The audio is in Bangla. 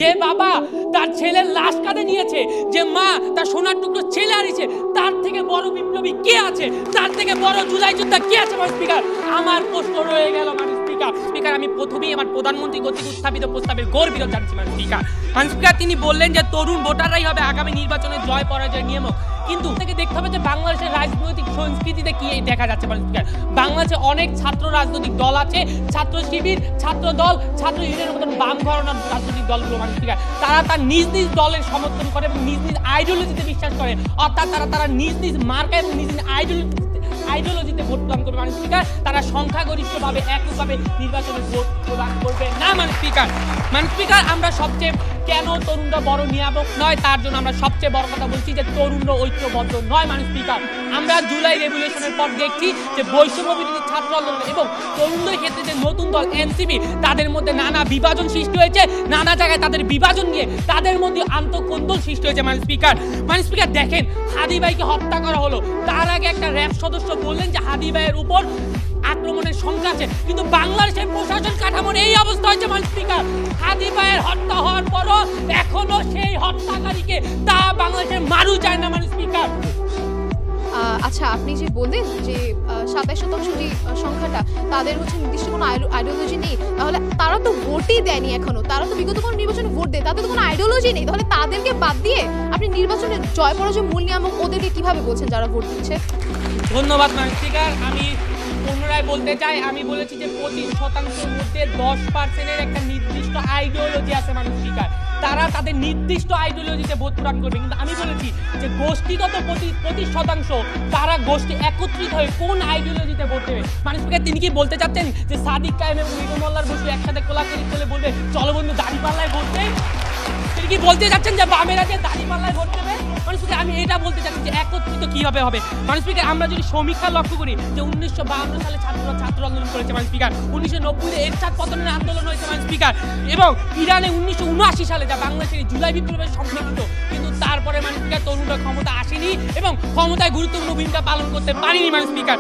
যে বাবা তার ছেলের লাশ কাঁধে নিয়েছে, যে মা তার সোনার টুকরো ছেলে হারিয়েছে, তার থেকে বড় বিপ্লবী কে আছে? তার থেকে বড় জুলাই যোদ্ধা কে আছে? মাননীয় স্পিকার, আমার প্রশ্ন রয়ে গেল। মাননীয় স্পিকার, আমি প্রথমেই আমার প্রধানমন্ত্রী কর্তৃক উত্থাপিত প্রস্তাবের গর্ব বিরোধ জানাচ্ছি। মাননীয় স্পিকার, তিনি বললেন যে তরুণ ভোটাররাই হবে আগামী নির্বাচনে জয় পরাজয় নিয়ামক, কিন্তু থেকে দেখতে হবে যে বাংলাদেশের রাজনৈতিক সংস্কৃতিতে কি দেখা যাচ্ছে। মাননীয় স্পিকার, বাংলাদেশে অনেক ছাত্র রাজনৈতিক দল আছে, ছাত্র শিবির, ছাত্র দল, ছাত্র ইউনিয়নের মতন বাম ঘরানার রাজনৈতিক দলগুলো। মাননীয় স্পিকার, তারা তার নিজ নিজ দলের সমর্থন করে এবং নিজ নিজ আইডিওলজিতে বিশ্বাস করে, অর্থাৎ তারা নিজ নিজ মার্কা এবং নিজ নিজ আইডিওলজিতে ভোট প্রদান করবে। মাননীয় স্পিকার, তারা সংখ্যাগরিষ্ঠভাবে এককভাবে নির্বাচনে ভোট প্রদান করবে না। মাননীয় স্পিকার, আমরা সবচেয়ে কেন তরুণরা বড় নিয়ামক নয়, তার জন্য আমরা সবচেয়ে বড় কথা বলছি যে তরুণরা ঐক্যবদ্ধ নয়। মাননীয় স্পিকার, আমরা জুলাই রেভলিউশনের পর দেখছি যে বৈষম্য বিরোধী ছাত্র আন্দোলন এবং তরুণদের ক্ষেত্রে যে নতুন দল এনসিপি, তাদের মধ্যে নানা বিভাজন সৃষ্টি হয়েছে, নানা জায়গায় তাদের বিভাজন নিয়ে তাদের মধ্যে আন্তঃকন্দল সৃষ্টি হয়েছে। মাননীয় স্পিকার, দেখেন হাদি ভাইকে হত্যা করা হলো, তার আগে একটা র্যাব সদস্য বললেন যে হাদি ভাইয়ের উপর আক্রমণের সংখ্যা আছে, কিন্তু বাংলাদেশের প্রশাসন কাঠামোর এই অবস্থা হয়েছে। মাননীয় স্পিকার, হাদি ভাইয়ের হত্যা হওয়ার পরও এখনো সেই হত্যাকারীকে তা বাংলাদেশের মারু যায় না। মাননীয় স্পিকার, আচ্ছা, আপনি যে বললেন যে 27% যে সংখ্যাটা তাদের হচ্ছে নির্দিষ্ট কোনো আইডিওলজি নেই, তাহলে তারা তো ভোটই দেয়নি এখনো, তারা তো বিগত কোনো নির্বাচনে ভোট দেয়, তাদের তো কোনো আইডিওলজি নেই, তাহলে তাদেরকে বাদ দিয়ে আপনি নির্বাচনে জয় পরাজয় মূল নিয়ামক ওদেরকে কিভাবে বলছেন যারা ভোট দিচ্ছে? ধন্যবাদ। মাননীয় স্পিকার, আমি পুনরায় বলতে চাই, আমি বলেছি যে 25%-এর মধ্যে 10%-এর একটা নির্দিষ্ট আইডিওলজি আছে। মাননীয় স্পিকার, তারা তাদের নির্দিষ্ট আইডিওলজিতে ভোট প্রদান করবে, কিন্তু আমি বলেছি যে গোষ্ঠীগত 25% তারা গোষ্ঠী একত্রিত হয়ে কোন আইডিওলজিতে ভোট দেবে। মাননীয় স্পিকার, তিনি কি বলতে চাচ্ছেন যে সাদিক কায়েম এবং মৃদু মোল্লার বসু একসাথে কোলাকুলি করে বলবে চলো বন্ধু দাঁড়িপাল্লায় ভোট দেয়? তিনি কি বলতে চাচ্ছেন যে বামেরা যে দাঁড়িপাল্লায় ভোট দেবে? মাননীয় স্পিকার, আমি এটা বলতে চাচ্ছি যে একত্রিত কিভাবে হবে। মাননীয় স্পিকার, আমরা যদি সমীক্ষা লক্ষ্য করি যে 1952 সালে ছাত্র আন্দোলন করেছে। মাননীয় স্পিকার, 1990-এ এরশাদ পতনের আন্দোলন হয়েছে। মাননীয় স্পিকার, এবং ইরানে 1979 সালে যা বাংলাদেশের জুলাই বিপ্লবের সংঘটিত, কিন্তু তারপরে মাননীয় স্পিকার তরুণরা ক্ষমতা আসেনি এবং ক্ষমতায় গুরুত্বপূর্ণ ভূমিকা পালন করতে পারেনি। মাননীয় স্পিকার,